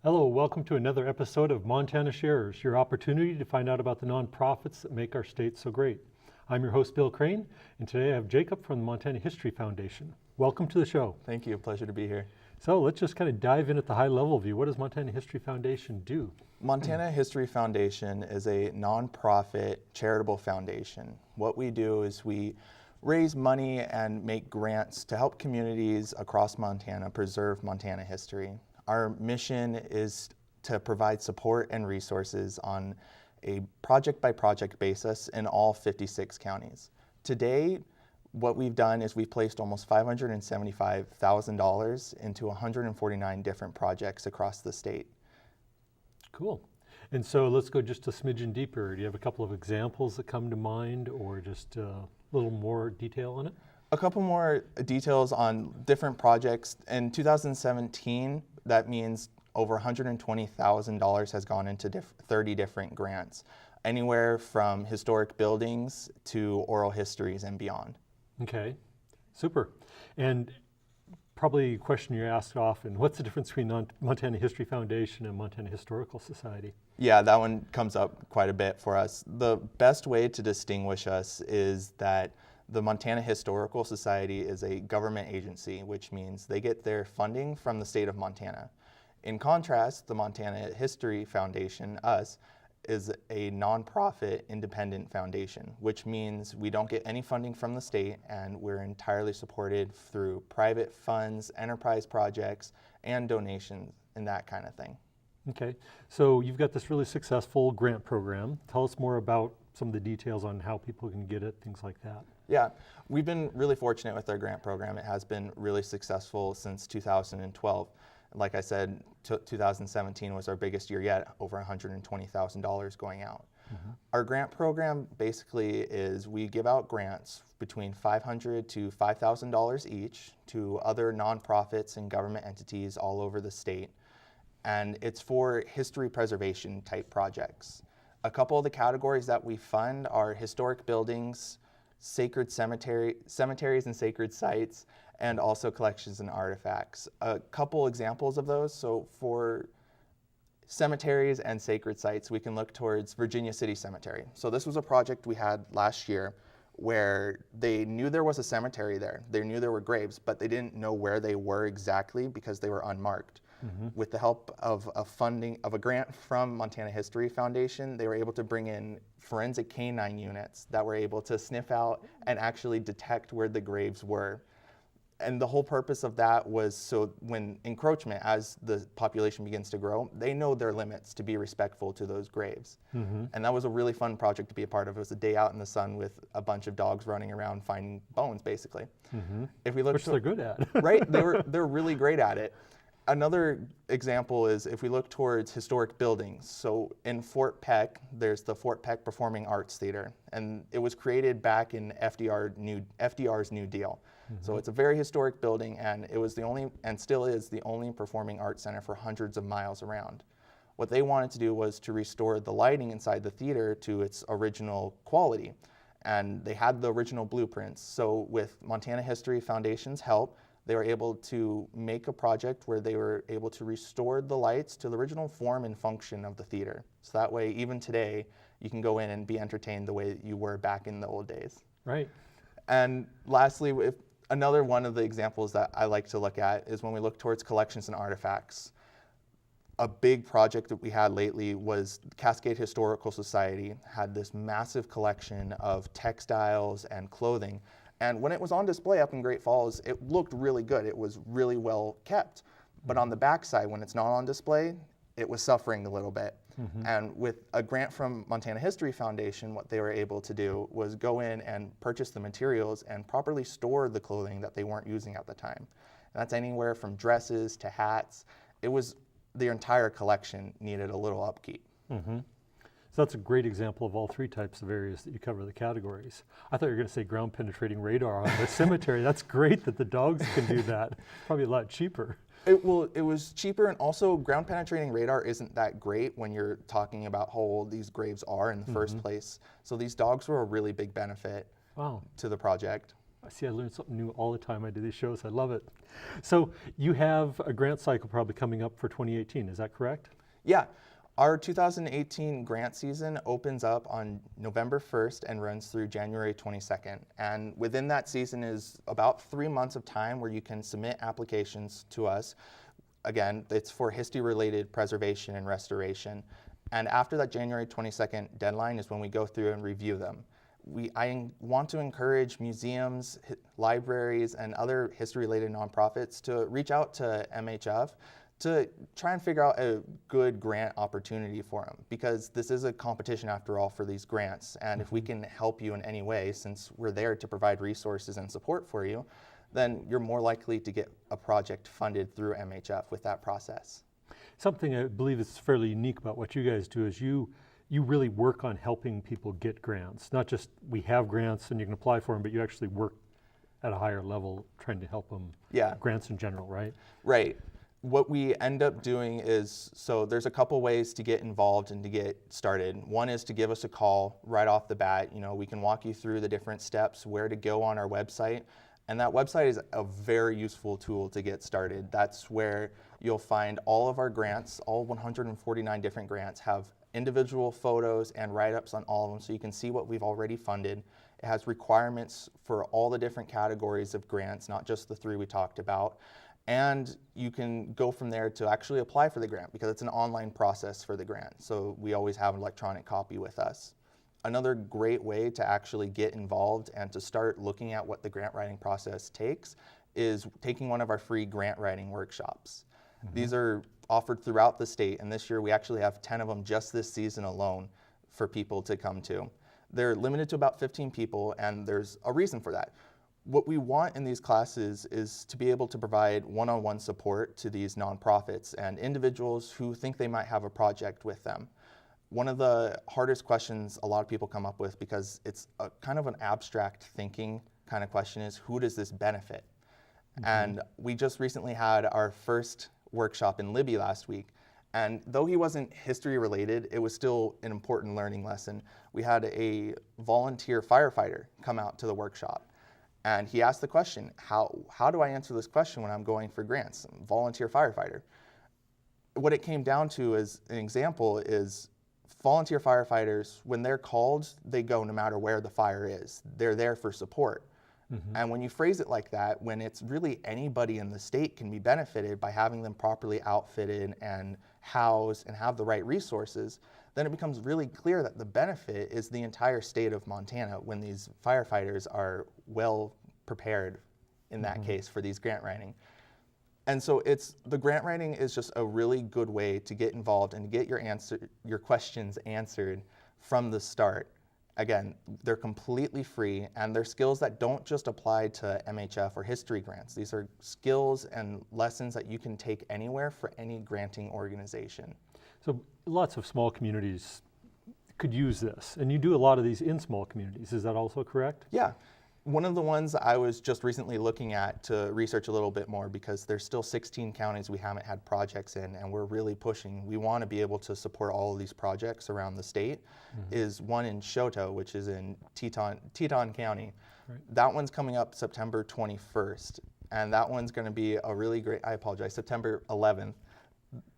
Hello, welcome to another episode of Montana Shares, your opportunity to find out about the nonprofits that make our state so great. I'm your host, Bill Crane, and today I have Jacob from the Montana History Foundation. Welcome to the show. Thank you, pleasure to be here. So let's just kind of dive in at the high level view. What does Montana History Foundation do? Montana History Foundation is a nonprofit charitable foundation. What we do is we raise money and make grants to help communities across Montana preserve Montana history. Our mission is to provide support and resources on a project-by-project basis in all 56 counties. Today, what we've done is we've placed almost $575,000 into 149 different projects across the state. Cool. And so let's go just a smidgen deeper. Do you have a couple of examples that come to mind, or just a little more detail on it? A couple more details on different projects. In 2017, that means over $120,000 has gone into 30 different grants, anywhere from historic buildings to oral histories and beyond. Okay, super. And probably a question you're asked often, what's the difference between Montana History Foundation and Montana Historical Society? Yeah, that one comes up quite a bit for us. The best way to distinguish us is that the Montana Historical Society is a government agency, which means they get their funding from the state of Montana. In contrast, the Montana History Foundation, us, is a nonprofit independent foundation, which means we don't get any funding from the state and we're entirely supported through private funds, enterprise projects, and donations and that kind of thing. Okay, so you've got this really successful grant program. Tell us more about some of the details on how people can get it, things like that. Yeah, we've been really fortunate with our grant program. It has been really successful since 2012. Like I said, 2017 was our biggest year yet, over $120,000 going out. Mm-hmm. Our grant program basically is we give out grants between $500 to $5,000 each to other nonprofits and government entities all over the state. And it's for history preservation type projects. A couple of the categories that we fund are historic buildings, sacred cemeteries and sacred sites, and also collections and artifacts. A couple examples of those. So for cemeteries and sacred sites, we can look towards Virginia City Cemetery. So this was a project we had last year where they knew there was a cemetery there. They knew there were graves, but they didn't know where they were exactly because they were unmarked. Mm-hmm. With the help of a grant from Montana History Foundation, they were able to bring in forensic canine units that were able to sniff out and actually detect where the graves were. And the whole purpose of that was so when encroachment, as the population begins to grow, they know their limits to be respectful to those graves. Mm-hmm. And that was a really fun project to be a part of. It was a day out in the sun with a bunch of dogs running around finding bones, basically. Mm-hmm. If we look Which they're good at. Right, they're really great at it. Another example is if we look towards historic buildings. So in Fort Peck, there's the Fort Peck Performing Arts Theater, and it was created back in FDR's New Deal. Mm-hmm. So it's a very historic building, and it was the only, and still is, the only performing arts center for hundreds of miles around. What they wanted to do was to restore the lighting inside the theater to its original quality, and they had the original blueprints. So with Montana History Foundation's help, they were able to make a project where they were able to restore the lights to the original form and function of the theater. So that way, even today, you can go in and be entertained the way you were back in the old days. Right. And lastly, another one of the examples that I like to look at is when we look towards collections and artifacts. A big project that we had lately was Cascade Historical Society had this massive collection of textiles and clothing. And when it was on display up in Great Falls, it looked really good. It was really well kept. But on the backside, when it's not on display, it was suffering a little bit. Mm-hmm. And with a grant from Montana History Foundation, what they were able to do was go in and purchase the materials and properly store the clothing that they weren't using at the time. And that's anywhere from dresses to hats. It was the entire collection needed a little upkeep. Mm-hmm. So that's a great example of all three types of areas that you cover the categories. I thought you were going to say ground penetrating radar on the cemetery. That's great that the dogs can do that. Probably a lot cheaper. It was cheaper, and also ground penetrating radar isn't that great when you're talking about how old these graves are in the first place. So these dogs were a really big benefit to the project. See, I learn something new all the time. I do these shows. I love it. So you have a grant cycle probably coming up for 2018. Is that correct? Yeah. Our 2018 grant season opens up on November 1st and runs through January 22nd. And within that season is about 3 months of time where you can submit applications to us. Again, it's for history-related preservation and restoration. And after that January 22nd deadline is when we go through and review them. I want to encourage museums, libraries, and other history-related nonprofits to reach out to MHF to try and figure out a good grant opportunity for them, because this is a competition after all for these grants. And if we can help you in any way, since we're there to provide resources and support for you, then you're more likely to get a project funded through MHF with that process. Something I believe is fairly unique about what you guys do is you really work on helping people get grants. Not just we have grants and you can apply for them, but you actually work at a higher level trying to help them. Yeah. Grants in general, right? Right. What we end up doing is, so there's a couple ways to get involved and to get started. One is to give us a call right off the bat. You know, we can walk you through the different steps, where to go on our website. And that website is a very useful tool to get started. That's where you'll find all of our grants. All 149 different grants have individual photos and write-ups on all of them, so you can see what we've already funded. It has requirements for all the different categories of grants, not just the 3 we talked about. And you can go from there to actually apply for the grant, because it's an online process for the grant. So we always have an electronic copy with us. Another great way to actually get involved and to start looking at what the grant writing process takes is taking one of our free grant writing workshops. These are offered throughout the state, and this year we actually have 10 of them just this season alone for people to come to. They're limited to about 15 people, and there's a reason for that. What we want in these classes is to be able to provide one-on-one support to these nonprofits and individuals who think they might have a project with them. One of the hardest questions a lot of people come up with, because it's a kind of an abstract thinking kind of question, is who does this benefit? And we just recently had our first workshop in Libby last week. And though he wasn't history related, it was still an important learning lesson. We had a volunteer firefighter come out to the workshop. And he asked the question, how do I answer this question when I'm going for grants? Volunteer firefighter. What it came down to as an example is volunteer firefighters, when they're called, they go no matter where the fire is. They're there for support. And when you phrase it like that, when it's really anybody in the state can be benefited by having them properly outfitted and housed and have the right resources, then it becomes really clear that the benefit is the entire state of Montana when these firefighters are well prepared, in that case, for these grant writing. And so the grant writing is just a really good way to get involved and to get your questions answered from the start. Again, they're completely free, and they're skills that don't just apply to MHF or history grants. These are skills and lessons that you can take anywhere for any granting organization. So lots of small communities could use this, and you do a lot of these in small communities. Is that also correct? Yeah. One of the ones I was just recently looking at to research a little bit more, because there's still 16 counties we haven't had projects in, and we're really pushing. We want to be able to support all of these projects around the state, is one in Shoto, which is in Teton County. Right. That one's coming up September 21st, and that one's going to be a really great, I apologize, September 11th.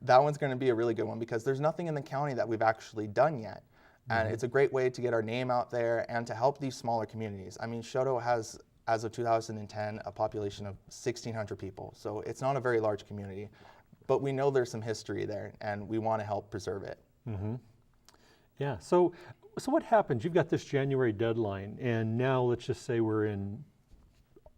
That one's going to be a really good one, because there's nothing in the county that we've actually done yet. And it's a great way to get our name out there and to help these smaller communities. I mean, Shoto has, as of 2010, a population of 1,600 people. So it's not a very large community, but we know there's some history there, and we want to help preserve it. Yeah, so what happens? You've got this January deadline, and now let's just say we're in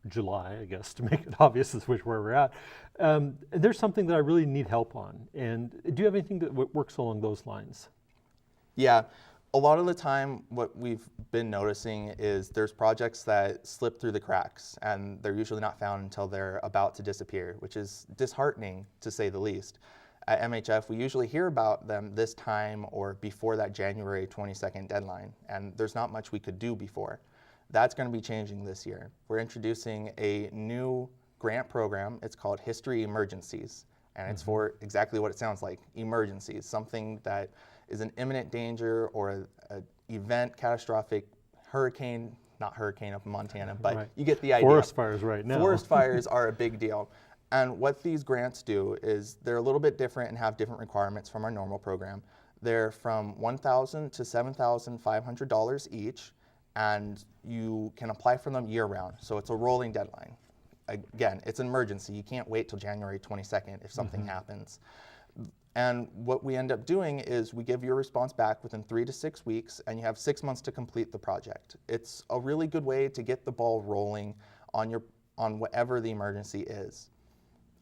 July, I guess, to make it obvious as which where we're at. There's something that I really need help on. And do you have anything that works along those lines? Yeah. A lot of the time, what we've been noticing is there's projects that slip through the cracks, and they're usually not found until they're about to disappear, which is disheartening, to say the least. At MHF, we usually hear about them this time or before that January 22nd deadline, and there's not much we could do before. That's going to be changing this year. We're introducing a new grant program. It's called History Emergencies, and it's for exactly what it sounds like, emergencies, something that is an imminent danger or an event, catastrophic hurricane, not hurricane up in Montana, but Right. you get the idea. Forest fires right now. Forest fires are a big deal. And what these grants do is they're a little bit different and have different requirements from our normal program. They're from $1,000 to $7,500 each, and you can apply for them year round. So it's a rolling deadline. Again, it's an emergency. You can't wait till January 22nd if something happens. And what we end up doing is we give you a response back within 3 to 6 weeks, and you have 6 months to complete the project. It's a really good way to get the ball rolling on whatever the emergency is.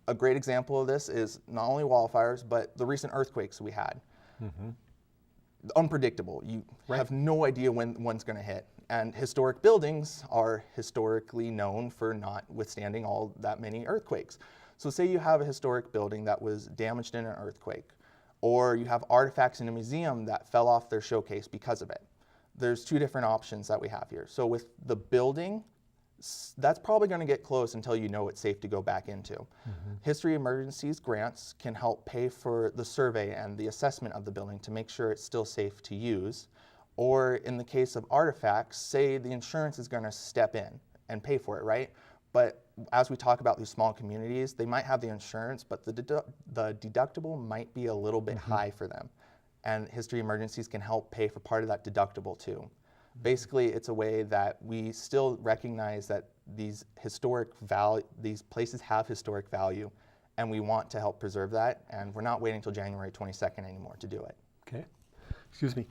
A great example of this is not only wildfires, but the recent earthquakes we had. Unpredictable. You have no idea when one's going to hit. And historic buildings are historically known for not withstanding all that many earthquakes. So say you have a historic building that was damaged in an earthquake, or you have artifacts in a museum that fell off their showcase because of it. There's two different options that we have here. So with the building, that's probably going to get closed until you know it's safe to go back into. History Emergencies grants can help pay for the survey and the assessment of the building to make sure it's still safe to use. Or in the case of artifacts, say the insurance is going to step in and pay for it, right? But as we talk about these small communities, they might have the insurance, but the deductible might be a little bit high for them. And History Emergencies can help pay for part of that deductible too. Basically, it's a way that we still recognize that these places have historic value, and we want to help preserve that, and we're not waiting until January 22nd anymore to do it. Okay. Excuse me.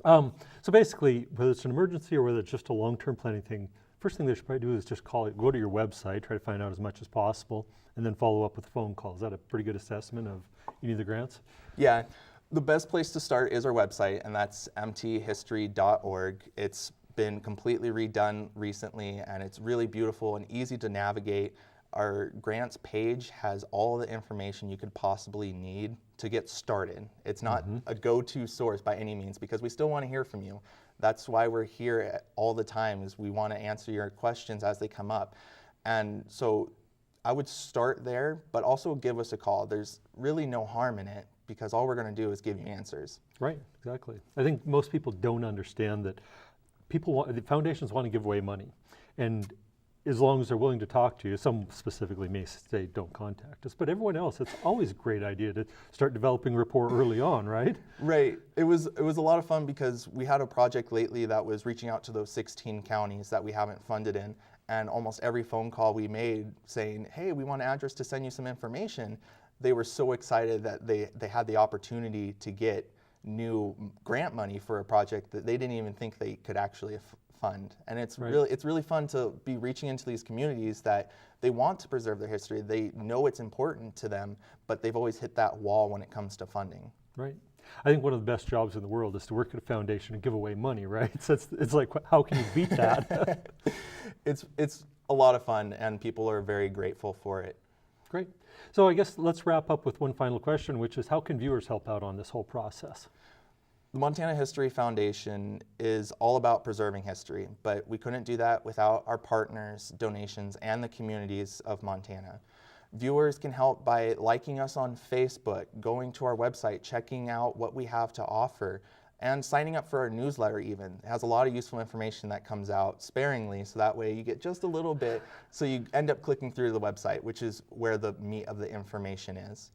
So basically, whether it's an emergency or whether it's just a long-term planning thing, first thing they should probably do is just go to your website, try to find out as much as possible, and then follow up with a phone call. Is that a pretty good assessment of any of the grants? Yeah. The best place to start is our website, and that's mthistory.org. It's been completely redone recently, and it's really beautiful and easy to navigate. Our grants page has all the information you could possibly need to get started. It's not a go-to source by any means, because we still want to hear from you. That's why we're here all the time, is we want to answer your questions as they come up. And so I would start there, but also give us a call. There's really no harm in it, because all we're going to do is give you answers. Right, exactly. I think most people don't understand that the foundations want to give away money. And as long as they're willing to talk to you, some specifically may say don't contact us, but everyone else, it's always a great idea to start developing rapport early on, right? Right. It was a lot of fun, because we had a project lately that was reaching out to those 16 counties that we haven't funded in, and almost every phone call we made saying, hey, we want an address to send you some information. They were so excited that they had the opportunity to get new grant money for a project that they didn't even think they could actually fund. And it's really fun to be reaching into these communities that they want to preserve their history. They know it's important to them, but they've always hit that wall when it comes to funding. Right. I think one of the best jobs in the world is to work at a foundation and give away money, right? So it's like, how can you beat that? It's a lot of fun, and people are very grateful for it. Great. So I guess let's wrap up with one final question, which is how can viewers help out on this whole process? The Montana History Foundation is all about preserving history, but we couldn't do that without our partners, donations, and the communities of Montana. Viewers can help by liking us on Facebook, going to our website, checking out what we have to offer, and signing up for our newsletter even. It has a lot of useful information that comes out sparingly, so that way you get just a little bit, so you end up clicking through the website, which is where the meat of the information is.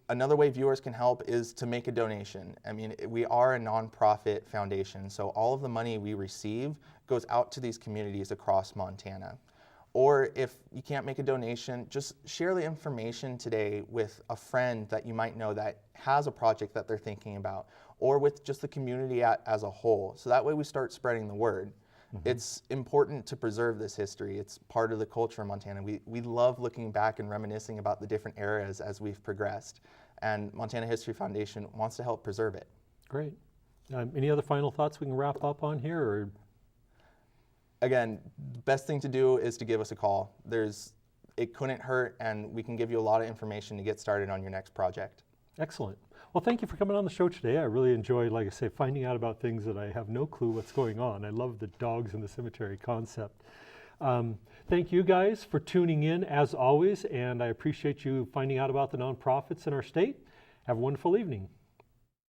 Another way viewers can help is to make a donation. I mean, we are a nonprofit foundation, so all of the money we receive goes out to these communities across Montana. Or if you can't make a donation, just share the information today with a friend that you might know that has a project that they're thinking about, or with just the community as a whole. So that way we start spreading the word. It's important to preserve this history. It's part of the culture of Montana. We love looking back and reminiscing about the different eras as we've progressed. And Montana History Foundation wants to help preserve it. Great. Any other final thoughts we can wrap up on here? Or? Again, the best thing to do is to give us a call. It couldn't hurt, and we can give you a lot of information to get started on your next project. Excellent. Well, thank you for coming on the show today. I really enjoyed, like I say, finding out about things that I have no clue what's going on. I love the dogs in the cemetery concept. Thank you guys for tuning in as always, and I appreciate you finding out about the nonprofits in our state. Have a wonderful evening.